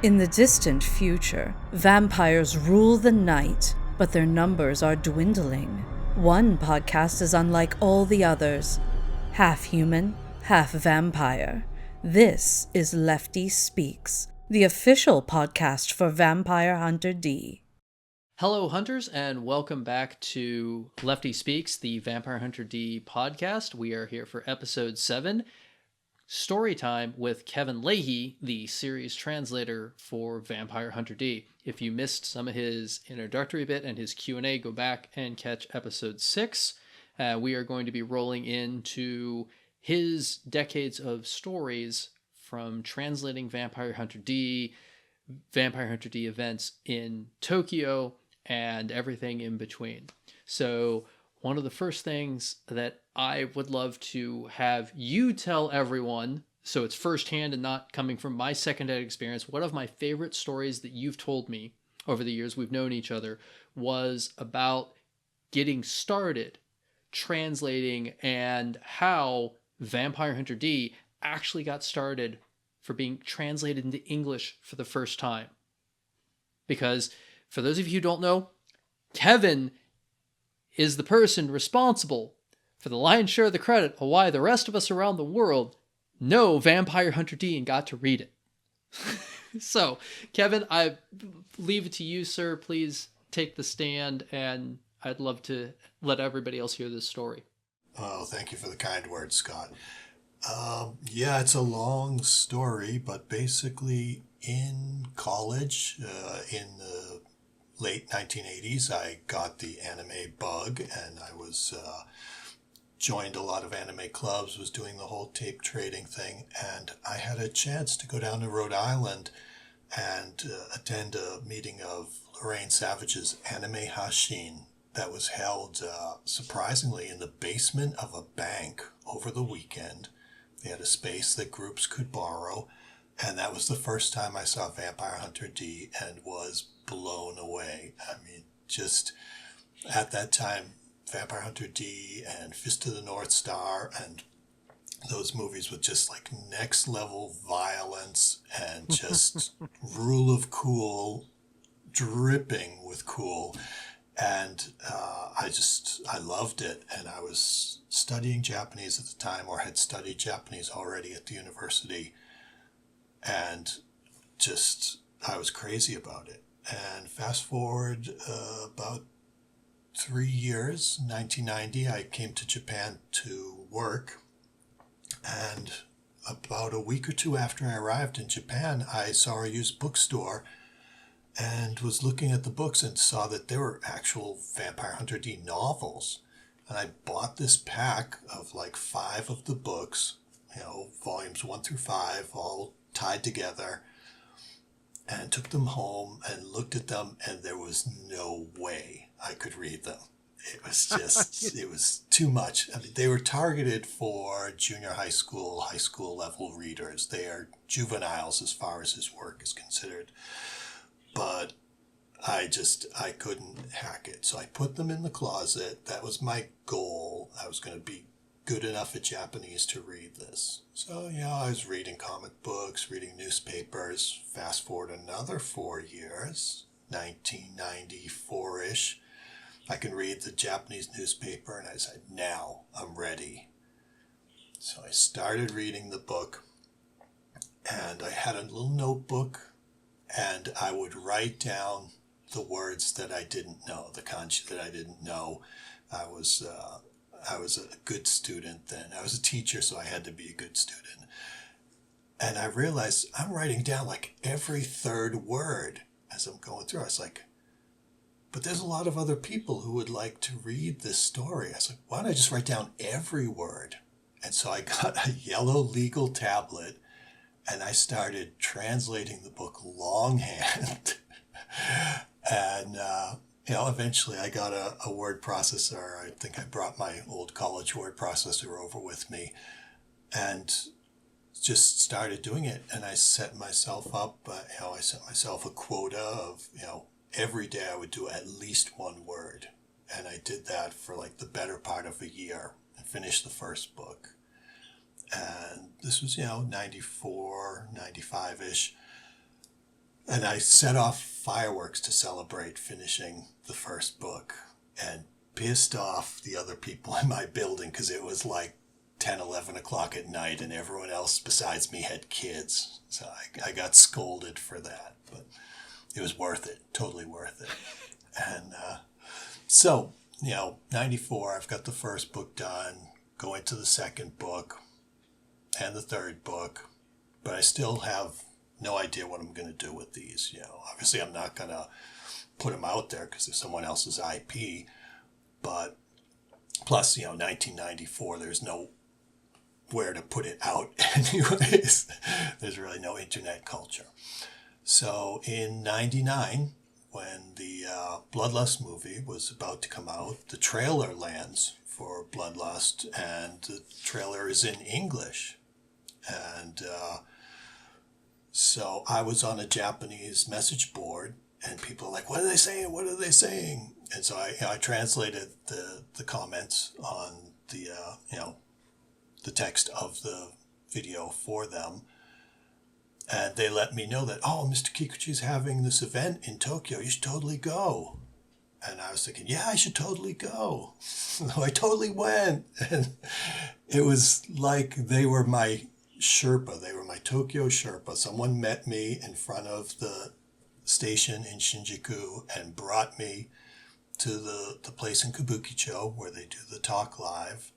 In the distant future, vampires rule the night, but their numbers are dwindling. One podcast is unlike all the others. Half human, half vampire. This is Lefty Speaks, the official podcast for Vampire Hunter D. Hello, hunters, and welcome back to Lefty Speaks, the Vampire Hunter D podcast. We are here for episode 7, Storytime with Kevin Leahy, the series translator for Vampire Hunter D. If you missed some of his introductory bit and his Q&A, go back and catch episode 6. We are going to be rolling into his decades of stories from translating Vampire Hunter D events in Tokyo, and everything in between. So one of the first things that I would love to have you tell everyone, so it's firsthand and not coming from my secondhand experience, one of my favorite stories that you've told me over the years we've known each other was about getting started translating and how Vampire Hunter D actually got started for being translated into English for the first time. Because for those of you who don't know, Kevin is the person responsible for the lion's share of the credit of why the rest of us around the world know Vampire Hunter D and got to read it. So, Kevin, I leave it to you, sir. Please take the stand, and I'd love to let everybody else hear this story. Oh, thank you for the kind words, Scott. Yeah, it's a long story, but basically in college, in the late 1980s, I got the anime bug, and I was joined a lot of anime clubs, was doing the whole tape trading thing, and I had a chance to go down to Rhode Island and attend a meeting of Lorraine Savage's Anime Hashin that was held, surprisingly, in the basement of a bank over the weekend. They had a space that groups could borrow, and that was the first time I saw Vampire Hunter D and was blown away. I mean, just at that time, Vampire Hunter D and Fist of the North Star and those movies with just like next level violence and just rule of cool, dripping with cool. And I loved it. And I was studying Japanese at the time, or had studied Japanese already at the university. And just, I was crazy about it. And fast forward about 3 years, 1990, I came to Japan to work. And about a week or two after I arrived in Japan, I saw a used bookstore and was looking at the books and saw that there were actual Vampire Hunter D novels. And I bought this pack of like 5 of the books, volumes 1 through 5, all tied together, and took them home and looked at them, and there was no way I could read them. It was just, it was too much. I mean, they were targeted for junior high school level readers. They are juveniles as far as his work is considered. But I couldn't hack it. So I put them in the closet. That was my goal. I was going to be good enough at Japanese to read this. So, I was reading comic books, reading newspapers. Fast forward another 4 years, 1994-ish. I can read the Japanese newspaper, and I said, now I'm ready. So I started reading the book, and I had a little notebook, and I would write down the words that I didn't know, the kanji that I didn't know. I was a good student then. I was a teacher, so I had to be a good student. And I realized I'm writing down like every third word as I'm going through. I was like, but there's a lot of other people who would like to read this story. I was like, why don't I just write down every word? And so I got a yellow legal tablet, and I started translating the book longhand. And, eventually I got a word processor. I think I brought my old college word processor over with me and just started doing it. And I set myself up, I set myself a quota of, every day I would do at least one word. And I did that for like the better part of a year and finished the first book. And this was, 94, 95-ish. And I set off fireworks to celebrate finishing the first book and pissed off the other people in my building because it was like 10, 11 o'clock at night and everyone else besides me had kids. So I got scolded for that, but it was worth it, totally worth it. And so, 94, I've got the first book done, go into the second book and the third book, but I still have no idea what I'm going to do with these. Obviously I'm not going to put them out there because they're someone else's IP, but plus, 1994, there's no where to put it out anyways. There's really no internet culture. So in 99, when the Bloodlust movie was about to come out, the trailer lands for Bloodlust, and the trailer is in English. And so I was on a Japanese message board, and people are like, what are they saying? What are they saying? And so I translated the comments on the text of the video for them. And they let me know that, Mr. Kikuchi's having this event in Tokyo. You should totally go. And I was thinking, yeah, I should totally go. So I totally went. And it was like they were my Sherpa. They were my Tokyo Sherpa. Someone met me in front of the station in Shinjuku and brought me to the place in Kabukicho where they do the talk live.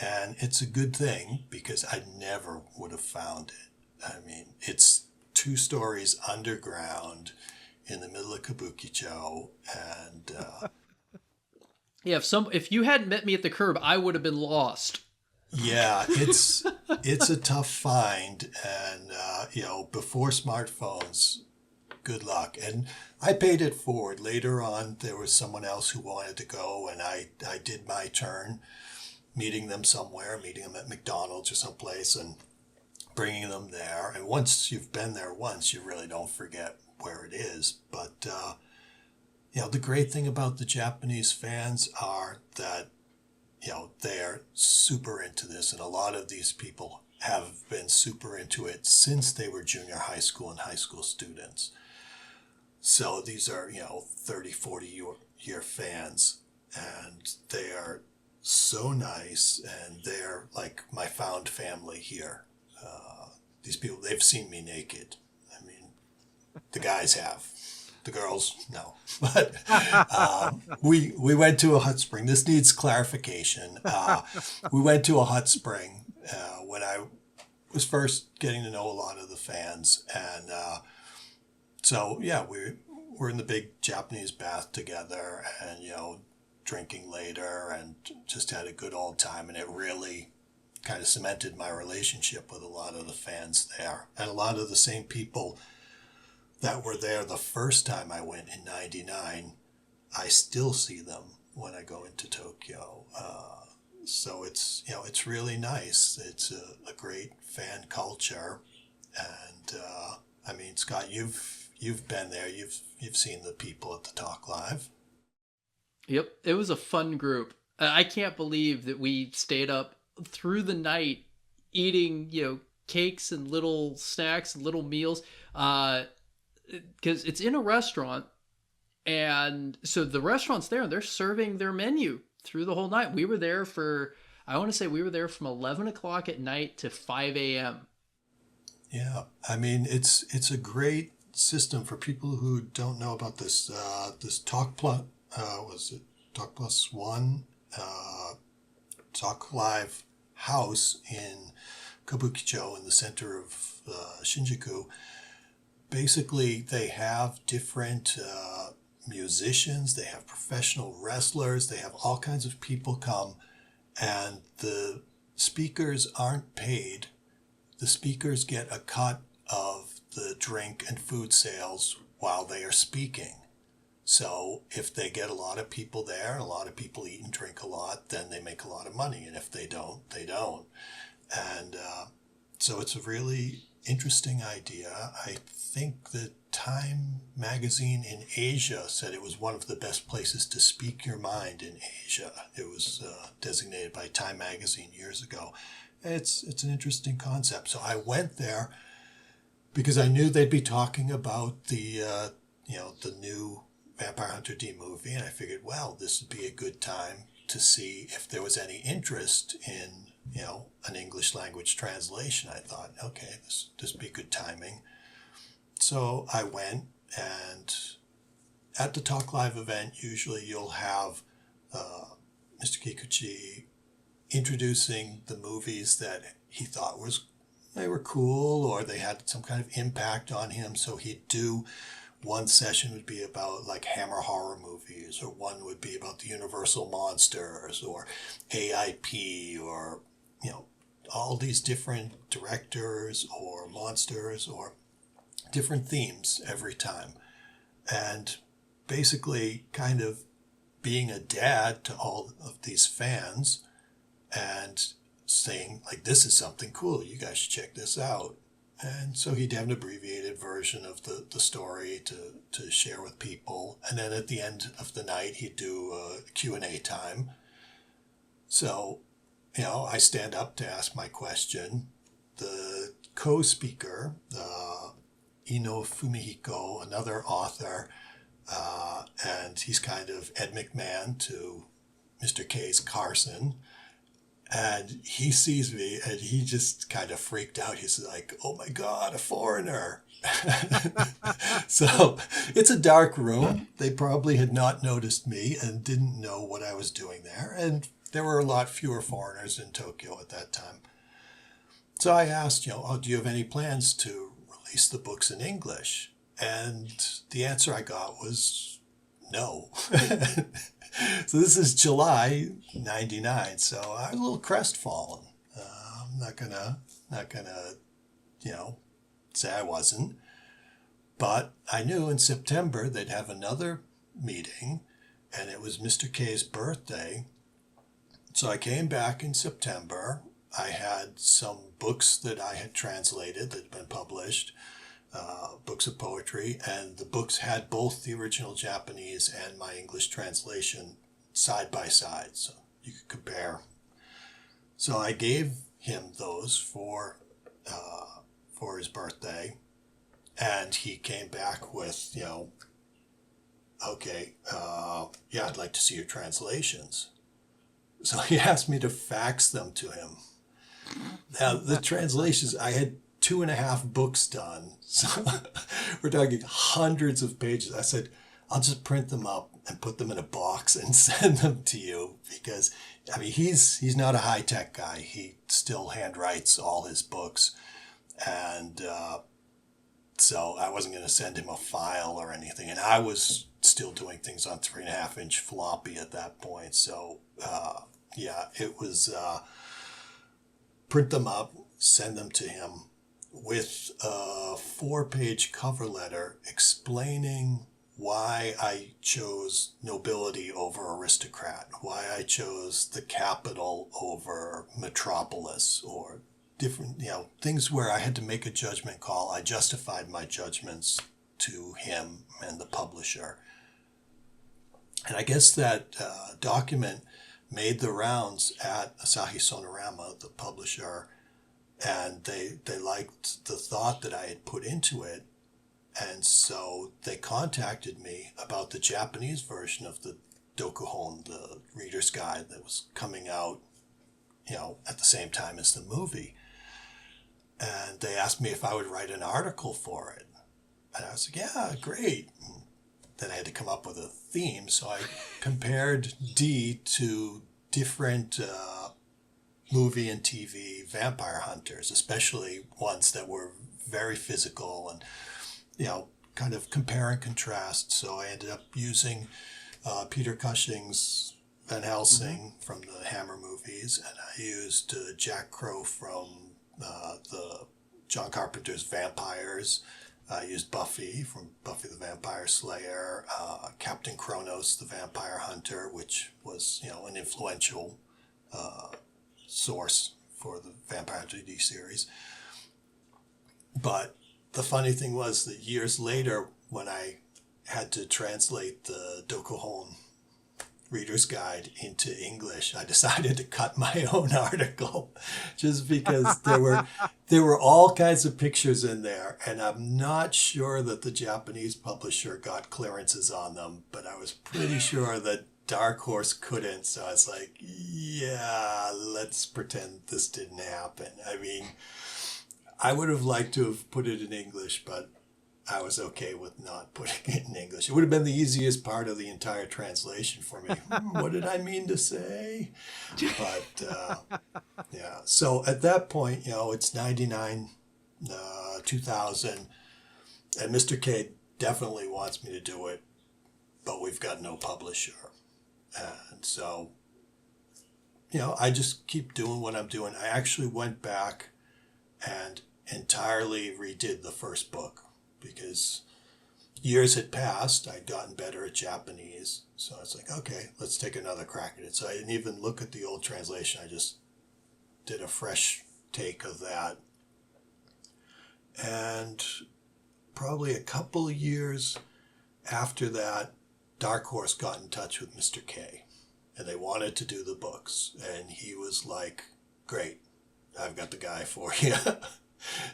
And it's a good thing because I never would have found it. I mean, it's 2 stories underground in the middle of Kabukicho, and yeah, if you hadn't met me at the curb, I would have been lost. Yeah, it's a tough find, and before smartphones, good luck. And I paid it forward. Later on, there was someone else who wanted to go, and I did my turn, meeting them at McDonald's or someplace, and bringing them there. And once you've been there once, you really don't forget where it is. But, the great thing about the Japanese fans are that, they're super into this. And a lot of these people have been super into it since they were junior high school and high school students. So these are, 30, 40-year fans. And they are so nice. And they're like my found family here. These people, they've seen me naked. I mean, the guys have. The girls, no. But we went to a hot spring. This needs clarification. We went to a hot spring when I was first getting to know a lot of the fans. And so, yeah, we're in the big Japanese bath together and, drinking later and just had a good old time. And it really kind of cemented my relationship with a lot of the fans there. And a lot of the same people that were there the first time I went in 99, I still see them when I go into Tokyo. So it's, it's really nice. It's a great fan culture. And, I mean, Scott, you've been there. You've seen the people at the Talk Live. Yep. It was a fun group. I can't believe that we stayed up through the night eating, cakes and little snacks and little meals. Because it's in a restaurant, and so the restaurant's there and they're serving their menu through the whole night. We were there I want to say we were there from 11 o'clock at night to 5 a.m. Yeah, I mean, it's a great system for people who don't know about this. This Talk Plus, was it Talk Plus One? Talk Live house in Kabukicho in the center of Shinjuku. Basically, they have different musicians, they have professional wrestlers, they have all kinds of people come, and the speakers aren't paid. The speakers get a cut of the drink and food sales while they are speaking. So if they get a lot of people there, a lot of people eat and drink a lot, then they make a lot of money. And if they don't, they don't. And so it's a really interesting idea. I think the Time magazine in Asia said it was one of the best places to speak your mind in Asia. It was designated by Time magazine years ago. It's an interesting concept. So I went there because I knew they'd be talking about the the new Vampire Hunter D movie, and I figured, well, this would be a good time to see if there was any interest in an English language translation. I thought, okay, this would be good timing. So I went, and at the Talk Live event, usually you'll have Mr. Kikuchi introducing the movies that he thought they were cool, or they had some kind of impact on him. So he'd do one session would be about like Hammer horror movies, or one would be about the Universal monsters, or AIP, or all these different directors or monsters or different themes every time. And basically kind of being a dad to all of these fans and saying, like, this is something cool, you guys should check this out. And so he'd have an abbreviated version of the story to share with people. And then at the end of the night, he'd do a Q&A time. So, I stand up to ask my question. The co-speaker, Ino Fumihiko, another author, and he's kind of Ed McMahon to Mr. K's Carson. And he sees me, and he just kind of freaked out. He's like, oh my God, a foreigner. So it's a dark room. They probably had not noticed me and didn't know what I was doing there. And there were a lot fewer foreigners in Tokyo at that time. So I asked, do you have any plans to release the books in English? And the answer I got was no. So this is July '99. So I was a little crestfallen. I'm not gonna, say I wasn't. But I knew in September they'd have another meeting, and it was Mr. K's birthday. So I came back in September. I had some books that I had translated that had been published. Books of poetry, and the books had both the original Japanese and my English translation side by side, so you could compare. So I gave him those for his birthday, and he came back with, okay, I'd like to see your translations. So he asked me to fax them to him. Now, the translations, I had 2.5 books done. So we're talking hundreds of pages. I said, I'll just print them up and put them in a box and send them to you, because, he's not a high-tech guy. He still handwrites all his books. And so I wasn't going to send him a file or anything. And I was still doing things on 3.5-inch floppy at that point. So, it was print them up, send them to him, with a 4-page cover letter explaining why I chose nobility over aristocrat, why I chose the capital over metropolis, or different, things where I had to make a judgment call. I justified my judgments to him and the publisher. And I guess that document made the rounds at Asahi Sonorama, the publisher, and they liked the thought that I had put into it. And so they contacted me about the Japanese version of the Dokuhon, the Reader's Guide, that was coming out, at the same time as the movie. And they asked me if I would write an article for it. And I was like, yeah, great. And then I had to come up with a theme. So I compared D to different movie and TV vampire hunters, especially ones that were very physical and, kind of compare and contrast. So I ended up using Peter Cushing's Van Helsing from the Hammer movies, and I used Jack Crow from the John Carpenter's Vampires. I used Buffy from Buffy the Vampire Slayer, Captain Kronos, the Vampire Hunter, which was, an influential source for the Vampire Hunter D series. But the funny thing was that years later, when I had to translate the Dokuhon Reader's Guide into English, I decided to cut my own article just because there were all kinds of pictures in there, and I'm not sure that the Japanese publisher got clearances on them, but I was pretty sure that Dark Horse couldn't, so I was like, yeah, let's pretend this didn't happen. I mean, I would have liked to have put it in English, but I was okay with not putting it in English. It would have been the easiest part of the entire translation for me. What did I mean to say? But yeah, so at that point, it's 99, 2000, and Mr. K definitely wants me to do it, but we've got no publisher. And so, I just keep doing what I'm doing. I actually went back and entirely redid the first book because years had passed. I'd gotten better at Japanese. So I was like, okay, let's take another crack at it. So I didn't even look at the old translation. I just did a fresh take of that. And probably a couple of years after that, Dark Horse got in touch with Mr. K, and they wanted to do the books. And he was like, great, I've got the guy for you.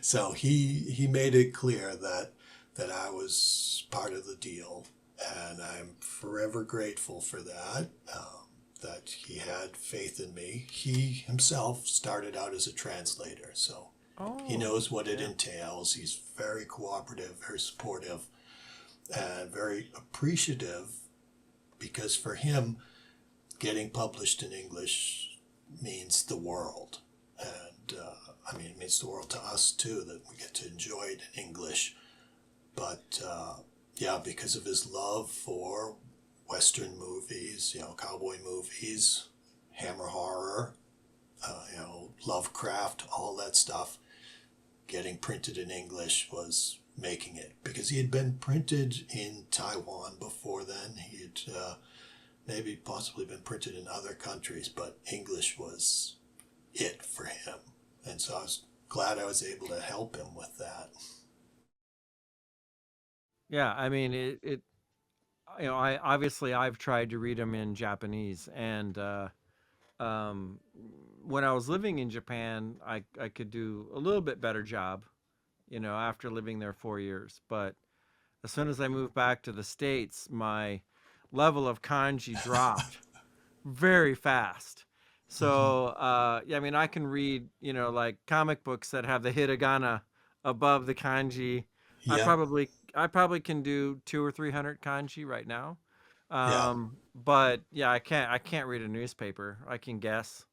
So he made it clear that I was part of the deal, and I'm forever grateful for that, that he had faith in me. He himself started out as a translator, so he knows what it entails. He's very cooperative, very supportive, and very appreciative, because for him, getting published in English means the world. And it means the world to us too, that we get to enjoy it in English. But because of his love for Western movies, cowboy movies, Hammer horror, Lovecraft, all that stuff, getting printed in English was making it, because he had been printed in Taiwan before then. He had maybe possibly been printed in other countries, but English was it for him. And so I was glad I was able to help him with that. Yeah, I mean, I've tried to read them in Japanese, and when I was living in Japan, I could do a little bit better job, after living there 4 years. But as soon as I moved back to the States, my level of kanji dropped very fast. So, I can read, like comic books that have the hiragana above the kanji. Yeah. I probably can do 200 or 300 kanji right now. Yeah. But yeah, I can't read a newspaper. I can guess,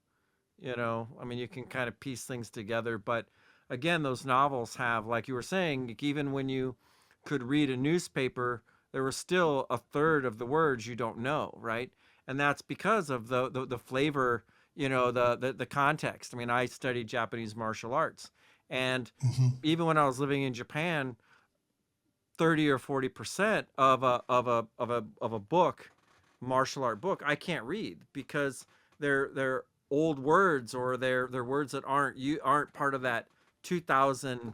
you can kind of piece things together. But again, those novels have, like you were saying, even when you could read a newspaper, there was still a third of the words you don't know, right? And that's because of the flavor, the context. I mean, I studied Japanese martial arts, and even when I was living in Japan, 30 or 40% of a book, martial art book, I can't read because they're old words, or they're words that aren't part of that 2000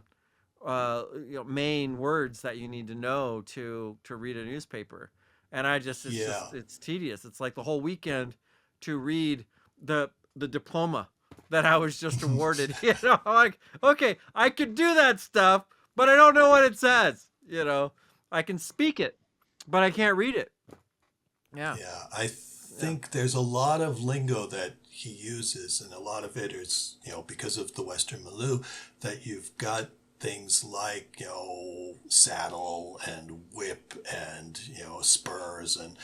main words that you need to know to read a newspaper. And it's tedious. It's like the whole weekend to read the diploma that I was just awarded. Like, okay, I could do that stuff, but I don't know what it says. I can speak it, but I can't read it. Yeah. Yeah, I think there's a lot of lingo that he uses, and a lot of it is, because of the Western milieu, that you've got things like, saddle and whip and, spurs and,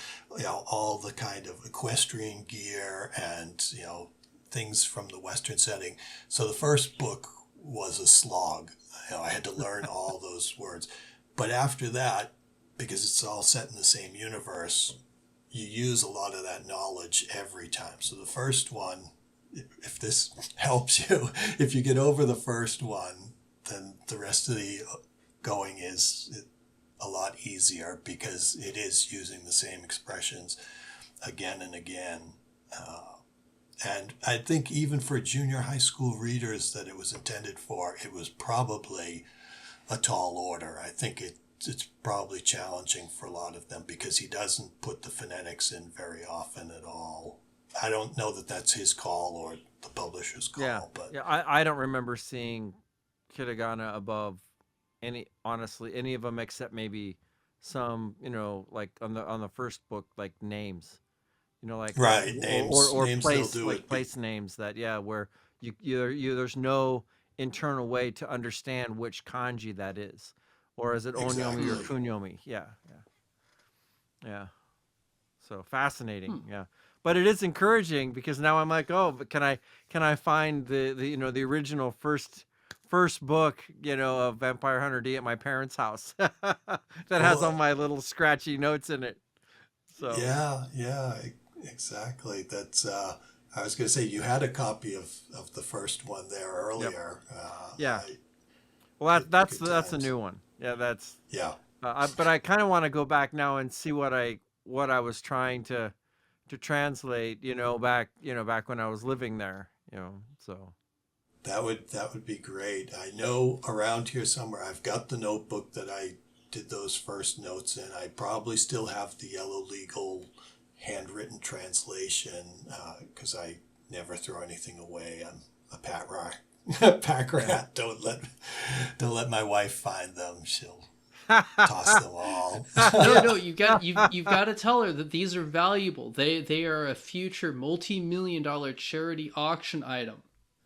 all the kind of equestrian gear and, things from the Western setting. So the first book was a slog. I had to learn all those words. But after that, because it's all set in the same universe, you use a lot of that knowledge every time. So the first one, if this helps you, if you get over the first one, then the rest of the going is a lot easier, because it is using the same expressions again and again. And I think even for junior high school readers that it was intended for, it was probably a tall order. I think it's probably challenging for a lot of them because he doesn't put the phonetics in very often at all. I don't know that that's his call or the publisher's call, Yeah, but yeah. I don't remember seeing hiragana above honestly any of them except maybe some, like on the first book, like names, like right, or names they'll place, do like it. place names that, yeah, where there's no internal way to understand which kanji that is, or is it onyomi or Exactly. kunyomi? Yeah, yeah. So fascinating, Hmm. yeah. But it is encouraging because now I'm like, oh, but can I find the original first book, of Vampire Hunter D at my parents' house that has all Well, my little scratchy notes in it. So yeah, exactly. That's. I was going to say you had a copy of the first one there yep, earlier. yeah. Well, that's Good that's a times. new one. Yeah, that's. Yeah, But I kind of want to go back now and see what I was trying to translate. Back when I was living there. So. that would be great. I know around here somewhere I've got the notebook that I did those first notes in. I probably still have the yellow legal handwritten translation because I never throw anything away. I'm a pack rat. Don't let my wife find them. She'll toss them all. No, you've got to tell her that these are valuable. They are a future multi-million-dollar charity auction item.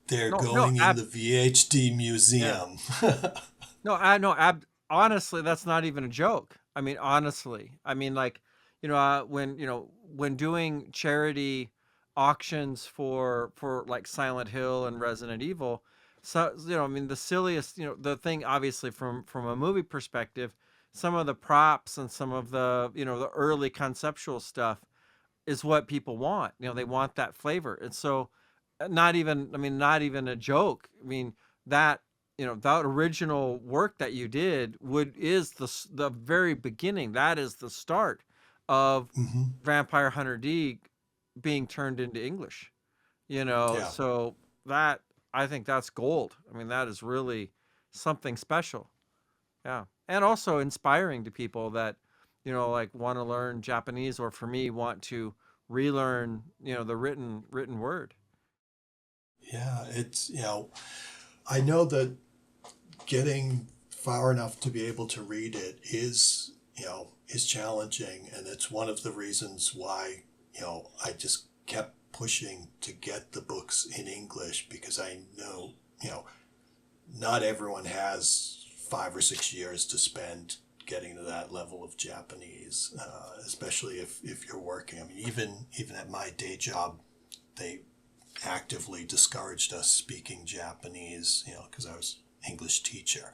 They're No, no, going in the VHD yeah. museum. No, honestly, that's not even a joke. I mean, honestly, I mean, like, when doing charity auctions for like Silent Hill and Resident Evil, so I mean, the silliest, the thing, obviously, from a movie perspective, some of the props and some of the early conceptual stuff is what people want. They want that flavor, and so not even a joke. I mean, that that original work that you did is the very beginning. That is the start of Hmm. Vampire Hunter D being turned into English. Yeah. So that, I think that's gold. I mean, that is really something special. Yeah, and also inspiring to people that like want to learn Japanese, or for me, want to relearn the written word. Yeah, it's, I know that getting far enough to be able to read it is challenging, and it's one of the reasons why I just kept pushing to get the books in English because I know not everyone has 5 or 6 years to spend getting to that level of Japanese, especially if you're working. I mean, even at my day job, they actively discouraged us speaking Japanese, because I was English teacher.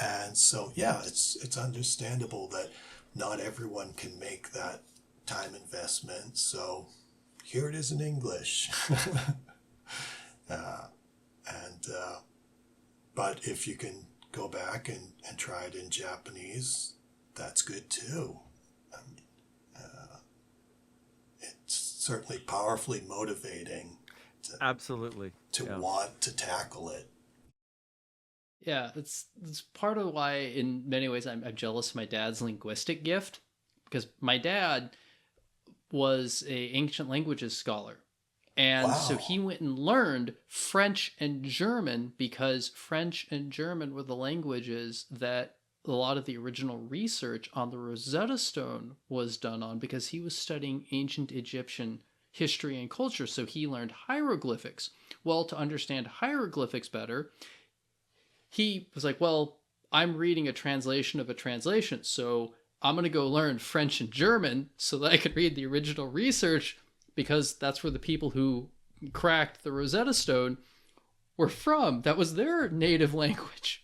And so, yeah, it's understandable that not everyone can make that time investment. So here it is in English. uh, and but if you can go back and try it in Japanese, that's good too. It's certainly powerfully motivating Absolutely. to Yeah. want to tackle it. Yeah, it's part of why, in many ways, I'm jealous of my dad's linguistic gift, because my dad was a ancient languages scholar, and so Wow. he went and learned French and German because French and German were the languages that a lot of the original research on the Rosetta Stone was done on, because he was studying ancient Egyptian history and culture, so he learned hieroglyphics. Well, to understand hieroglyphics better, he was like, well, I'm reading a translation of a translation, so I'm going to go learn French and German so that I can read the original research, because that's where the people who cracked the Rosetta Stone were from. That was their native language.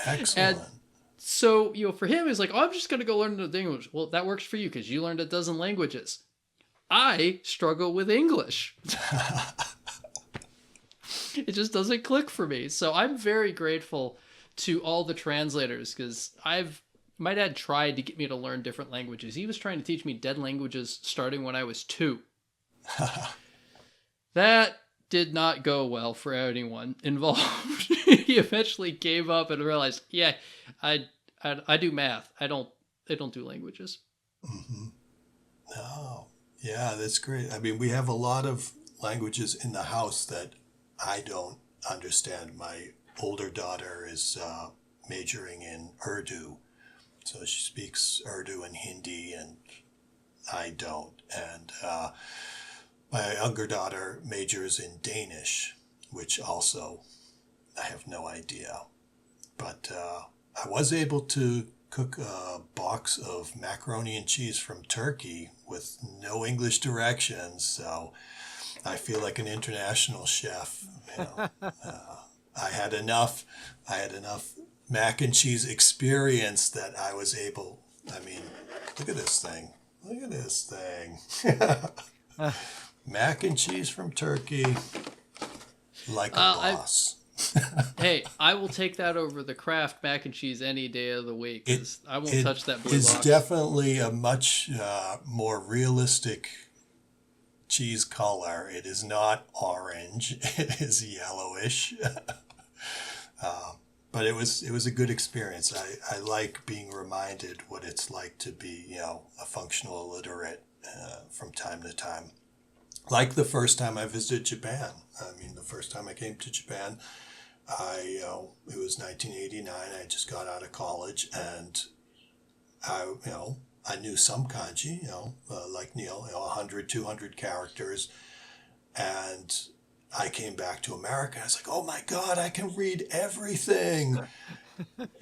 Excellent. And so, for him, it's like, oh, I'm just going to go learn the language. Well, that works for you because you learned a dozen languages. I struggle with English. It just doesn't click for me. So I'm very grateful to all the translators, because my dad tried to get me to learn different languages. He was trying to teach me dead languages starting when I was 2. That did not go well for anyone involved. He eventually gave up and realized, yeah, I do math. I don't do languages. Mm-hmm. Oh, yeah, that's great. I mean, we have a lot of languages in the house that I don't understand. My older daughter is majoring in Urdu, so she speaks Urdu and Hindi, and I don't. And my younger daughter majors in Danish, which also I have no idea. But I was able to cook a box of macaroni and cheese from Turkey with no English directions, so I feel like an international chef. You know, I had enough mac and cheese experience that I was able. I mean, look at this thing. Look at this thing. Mac and cheese from Turkey, like a boss. Hey, I will take that over the Kraft mac and cheese any day of the week. 'Cause I won't touch that blue box. It's definitely a much more realistic cheese color. It is not orange. It is yellowish. But it was a good experience. I like being reminded what it's like to be, you know, a functional illiterate from time to time. Like the first time I visited Japan. I mean, the first time I came to Japan, it was 1989. I just got out of college, and I knew some kanji, like Neal, 100, 200 characters, and I came back to America. I was like, oh my God, I can read everything.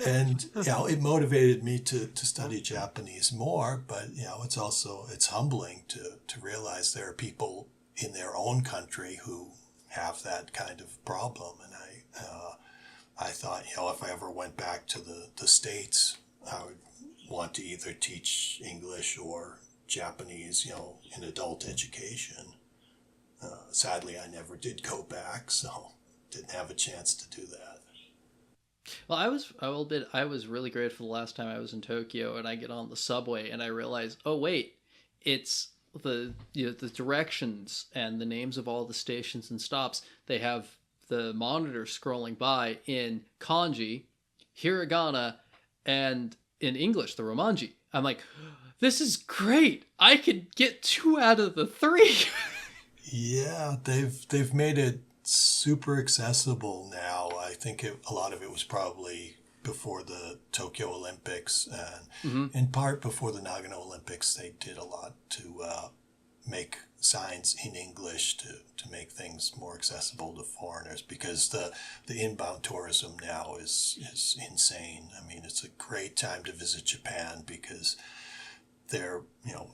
And, it motivated me to study Japanese more, but, it's humbling to realize there are people in their own country who have that kind of problem. And I thought, if I ever went back to the States, I would want to either teach English or Japanese, in adult education. Sadly, I never did go back, so didn't have a chance to do that. Well, I will admit, I was really grateful the last time I was in Tokyo, and I get on the subway and I realize, oh wait, it's the directions and the names of all the stations and stops. They have the monitor scrolling by in kanji, hiragana, and in English, the romanji. I'm like, this is great. I could get 2 out of the 3. Yeah, they've made it super accessible now. I think a lot of it was probably before the Tokyo Olympics, and in part before the Nagano Olympics. They did a lot to make signs in English to make things more accessible to foreigners, because the inbound tourism now is insane. I mean, it's a great time to visit Japan because they're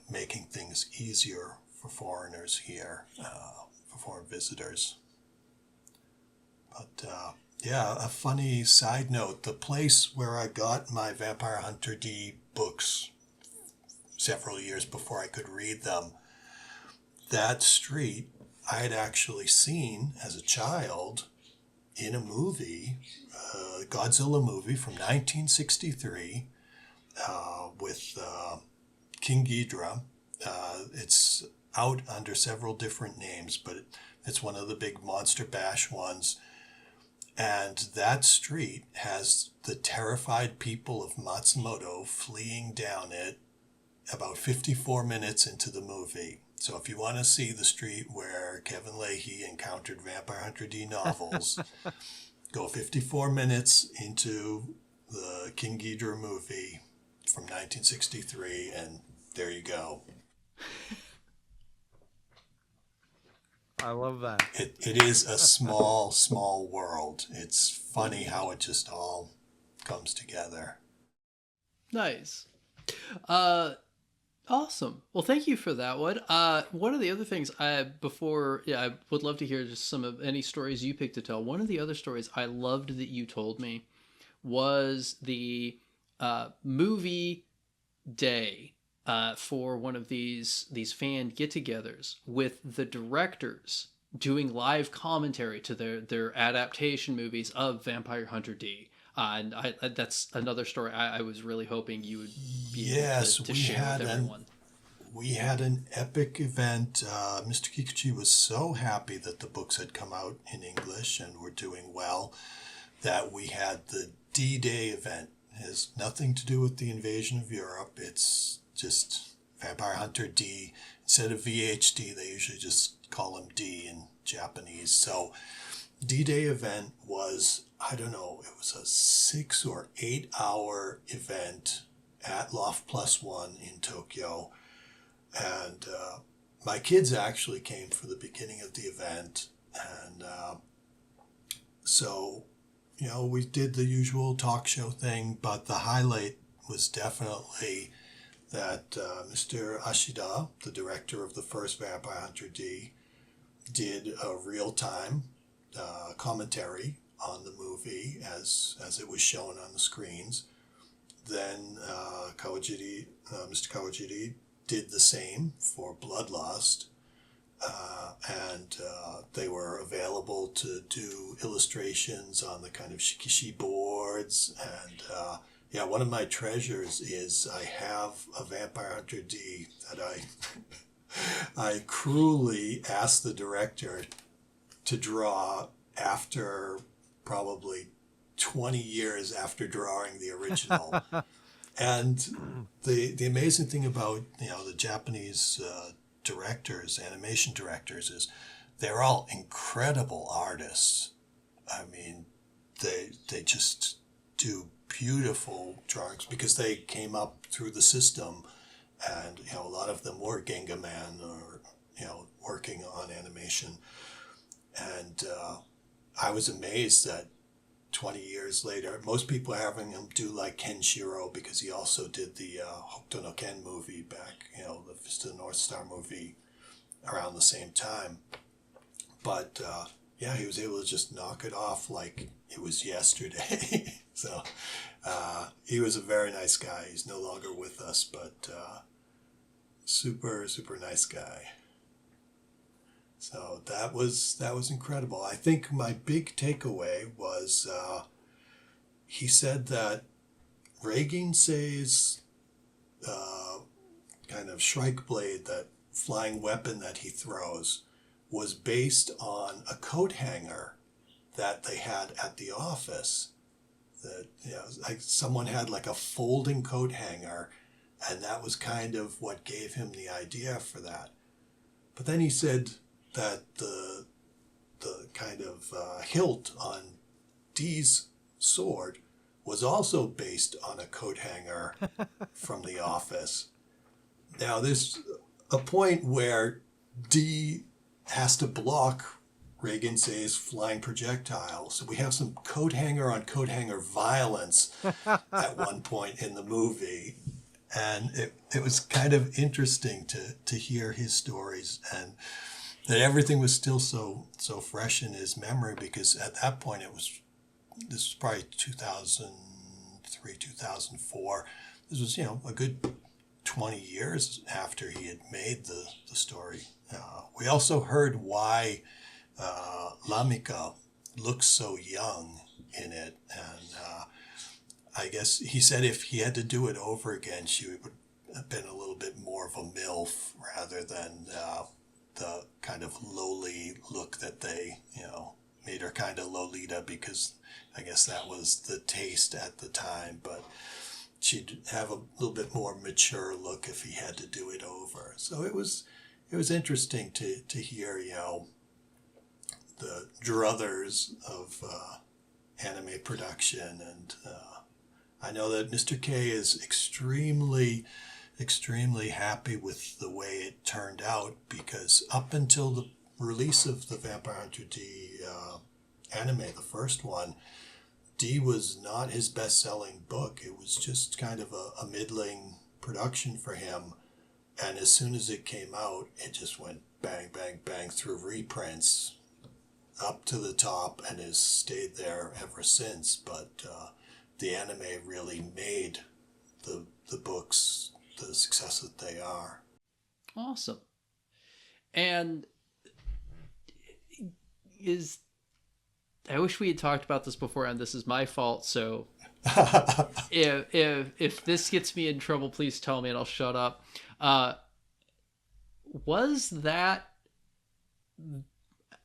making things easier for foreigners here, for foreign visitors. But a funny side note, the place where I got my Vampire Hunter D books several years before I could read them, that street I had actually seen as a child in a movie, a Godzilla movie from 1963 with King Ghidorah. It's out under several different names, but it's one of the big Monster Bash ones. And that street has the terrified people of Matsumoto fleeing down it about 54 minutes into the movie. So if you want to see the street where Kevin Leahy encountered Vampire Hunter D novels, go 54 minutes into the King Ghidorah movie from 1963, and there you go. I love that. It is a small world. It's funny how it just all comes together. Nice. Awesome. Well, thank you for that one. One of the other things I would love to hear just some of any stories you picked to tell. One of the other stories I loved that you told me was the movie day for one of these fan get-togethers with the directors doing live commentary to their adaptation movies of Vampire Hunter D. And that's another story I was really hoping you would be able to share with everyone. We had an epic event. Mr. Kikuchi was so happy that the books had come out in English and were doing well that we had the D-Day event It has nothing to do with the invasion of Europe. It's just Vampire Hunter D. Instead of VHD, they usually just call him D in Japanese. So D-Day event was, I don't know, it was a 6 or 8 hour event at Loft Plus One in Tokyo. And my kids actually came for the beginning of the event. And so, you know, we did the usual talk show thing, but the highlight was definitely that Mr. Ashida, the director of the first Vampire Hunter D, did a real-time commentary on the movie as it was shown on the screens. Then Mr. Kawajiri did the same for Bloodlust, and they were available to do illustrations on the kind of shikishi boards. And yeah, one of my treasures is I have a Vampire Hunter D that I cruelly asked the director to draw after probably 20 years after drawing the original. And the amazing thing about, you know, the Japanese directors, animation directors, is they're all incredible artists. I mean, they just do beautiful drawings because they came up through the system, and, you know, a lot of them were Gengaman or, you know, working on animation. And I was amazed that 20 years later, most people are having him do like Kenshiro, because he also did the Hokuto no Ken movie back, you know, the Fist of the North Star movie around the same time. But yeah, he was able to just knock it off like it was yesterday. So he was a very nice guy. He's no longer with us, but super, super nice guy. So that was incredible. I think my big takeaway was he said that Reigensei's kind of Shrike blade, that flying weapon that he throws, was based on a coat hanger that they had at the office. That, you know, like someone had like a folding coat hanger, and that was kind of what gave him the idea for that. But then he said that the kind of hilt on Dee's sword was also based on a coat hanger from the office. Now, there's a point where Dee has to block Reigensei's flying projectile, so we have some coat hanger on coat hanger violence at one point in the movie. And it was kind of interesting to hear his stories, and that everything was still so fresh in his memory, because at that point this was probably 2003, 2004. This was, you know, a good 20 years after he had made the story. We also heard why Lamika looks so young in it, and I guess he said if he had to do it over again, she would have been a little bit more of a MILF rather than the kind of lowly look that they, you know, made her kind of Lolita, because I guess that was the taste at the time. But she'd have a little bit more mature look if he had to do it over. So it was interesting to hear, you know, the druthers of anime production. And I know that Mr. K is extremely happy with the way it turned out, because up until the release of the Vampire Hunter D anime, the first one, D was not his best-selling book. It was just kind of a middling production for him. And as soon as it came out, it just went bang, bang, bang through reprints up to the top, and has stayed there ever since. But the anime really made the books the success that they are. Awesome. And I wish we had talked about this before, and this is my fault. So if this gets me in trouble, please tell me and I'll shut up. Was that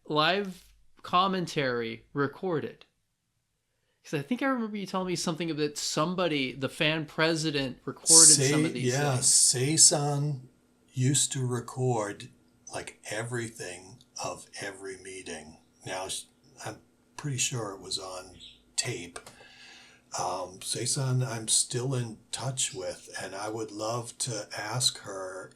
live commentary recorded? Because I think I remember you telling me something that somebody, the fan president, recorded some of these things. Sei-san used to record like everything of every meeting. Now, I'm pretty sure it was on tape. Sei-san, I'm still in touch with, and I would love to ask her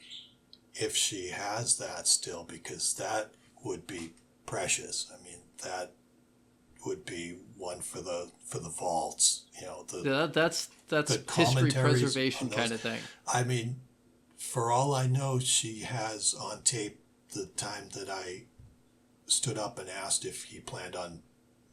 if she has that still, because that would be precious. I mean, that would be one for the vaults. That's the history commentaries preservation on those. kind of thing. I mean, for all I know, she has on tape the time that I stood up and asked if he planned on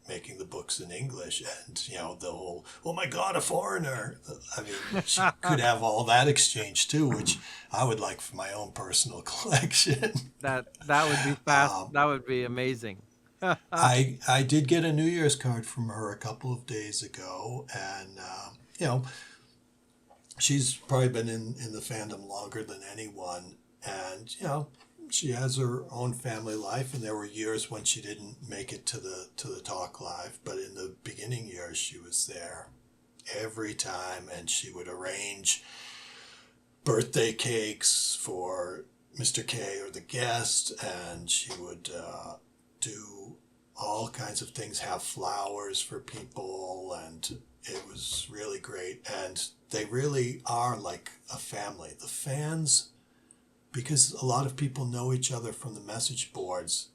making the books in English, and the whole, oh my God, a foreigner. I mean, she could have all that exchange too, which I would like for my own personal collection. That would be fast. That would be amazing. I did get a New Year's card from her a couple of days ago, and she's probably been in the fandom longer than anyone, and she has her own family life, and there were years when she didn't make it to the talk live, but in the beginning years she was there every time, and she would arrange birthday cakes for Mr. K or the guest, and she would do all kinds of things, have flowers for people, and it was really great. And they really are like a family. The fans, because a lot of people know each other from the message boards,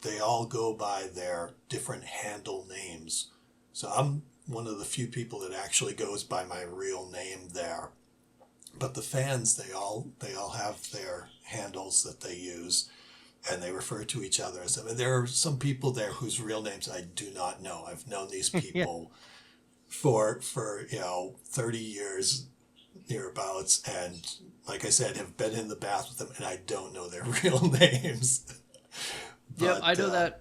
they all go by their different handle names. So I'm one of the few people that actually goes by my real name there. But the fans, they all have their handles that they use, and they refer to each other as them. And there are some people there whose real names I do not know. I've known these people for 30 years nearabouts, and like I said, have been in the bath with them, and I don't know their real names. Yeah, I know that.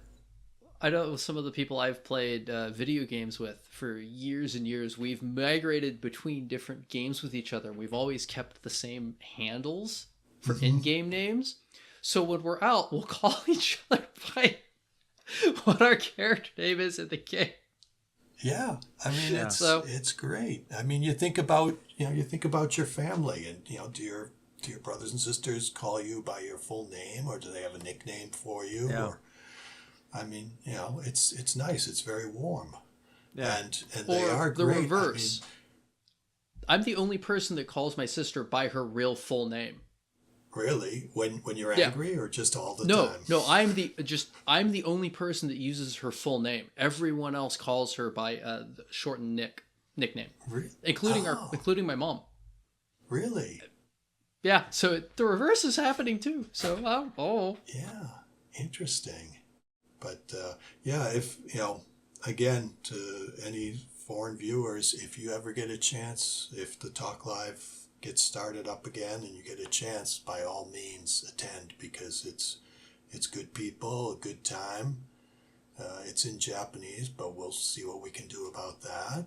I know some of the people I've played video games with for years and years. We've migrated between different games with each other. We've always kept the same handles for in-game names. So when we're out, we'll call each other by what our character name is in the game. Yeah, I mean it's great. I mean, you think about your family, and do your brothers and sisters call you by your full name, or do they have a nickname for you? Yeah. Or, I mean, it's nice. It's very warm. Yeah. And they are great. The reverse. I'm the only person that calls my sister by her real full name. Really? When you're angry, or just all the time? No, I'm the only person that uses her full name. Everyone else calls her by the shortened nickname, including my mom. Really? Yeah. So the reverse is happening too. So yeah, interesting. But if again, to any foreign viewers, if you ever get a chance, if the Talk Live gets started up again and you get a chance, by all means attend, because it's good people, a good time. It's in Japanese, but we'll see what we can do about that.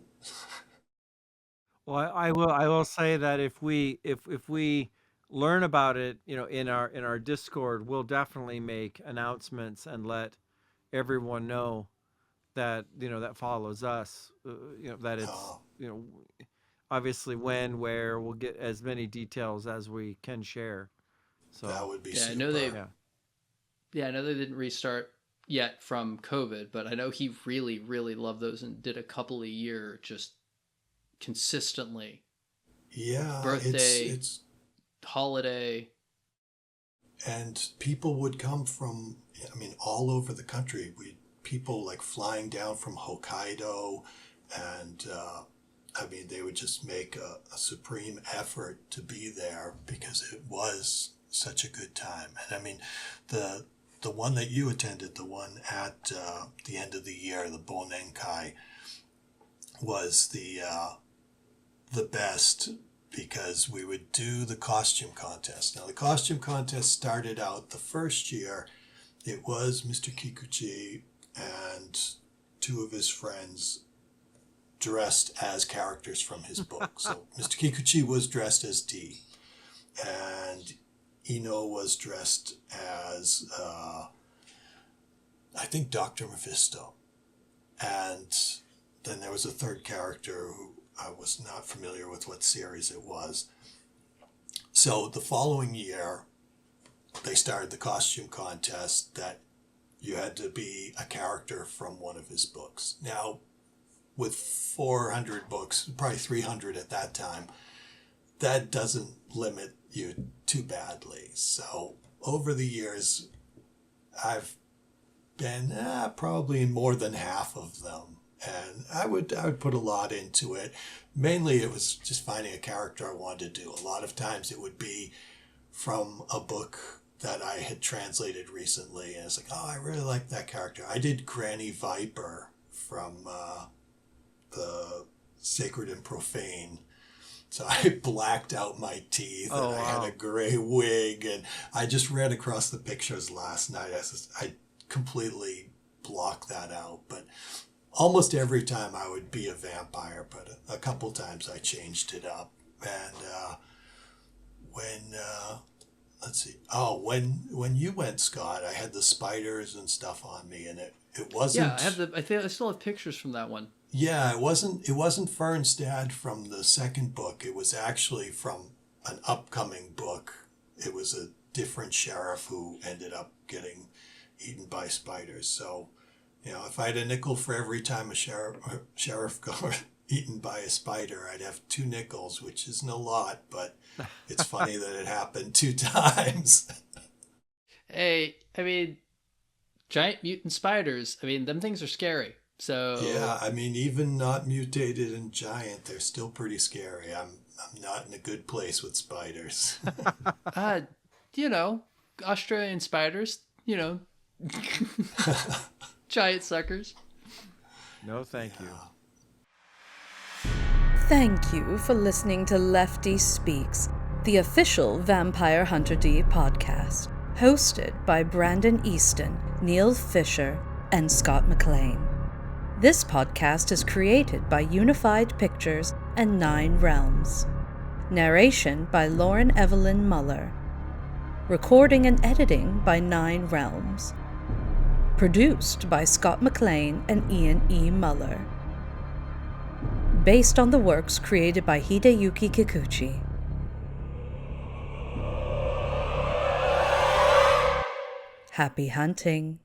Well, I will say that if we learn about it, in our Discord, we'll definitely make announcements and let everyone know that that follows us. That it's obviously when, where, we'll get as many details as we can share. So that would be super. I know I know they didn't restart yet from COVID, but I know he really, really loved those and did a couple a year just consistently. Yeah, birthday, it's holiday, and people would come from, all over the country. People like flying down from Hokkaido, and they would just make a supreme effort to be there because it was such a good time. And the one that you attended, the one at the end of the year, the Bonenkai, was the best, because we would do the costume contest. Now, the costume contest started out the first year. It was Mr. Kikuchi and two of his friends dressed as characters from his book. So Mr. Kikuchi was dressed as D, and Ino was dressed as, I think, Dr. Mephisto. And then there was a third character who I was not familiar with what series it was. So the following year, they started the costume contest that you had to be a character from one of his books. Now, with 400 books, probably 300 at that time, that doesn't limit you too badly. So over the years, I've been probably in more than half of them. And I would put a lot into it. Mainly it was just finding a character I wanted to do. A lot of times it would be from a book that I had translated recently. And it's like, oh, I really like that character. I did Granny Viper from the Sacred and Profane. So I blacked out my teeth and I had a gray wig, and I just ran across the pictures last night. I completely blocked that out. But almost every time I would be a vampire, but a couple times I changed it up. And when you went, Scott, I had the spiders and stuff on me, and it wasn't. Yeah, I still have pictures from that one. Yeah, it wasn't Fernstad from the second book. It was actually from an upcoming book. It was a different sheriff who ended up getting eaten by spiders. So, if I had a nickel for every time a sheriff got eaten by a spider, I'd have 2 nickels, which isn't a lot, but it's funny that it happened 2 times. Hey, I mean, giant mutant spiders, them things are scary. So yeah, even not mutated and giant, they're still pretty scary. I'm not in a good place with spiders. Australian spiders, giant suckers. No, thank you. Thank you for listening to Lefty Speaks, the official Vampire Hunter D podcast, hosted by Brandon Easton, Neal Fischer, and Scott McLean. This podcast is created by Unified Pictures and 9 Realms. Narration by Lauren Evallen-Muller. Recording and editing by 9 Realms. Produced by Scott McLean and Ian E. Muller. Based on the works created by Hideyuki Kikuchi. Happy hunting.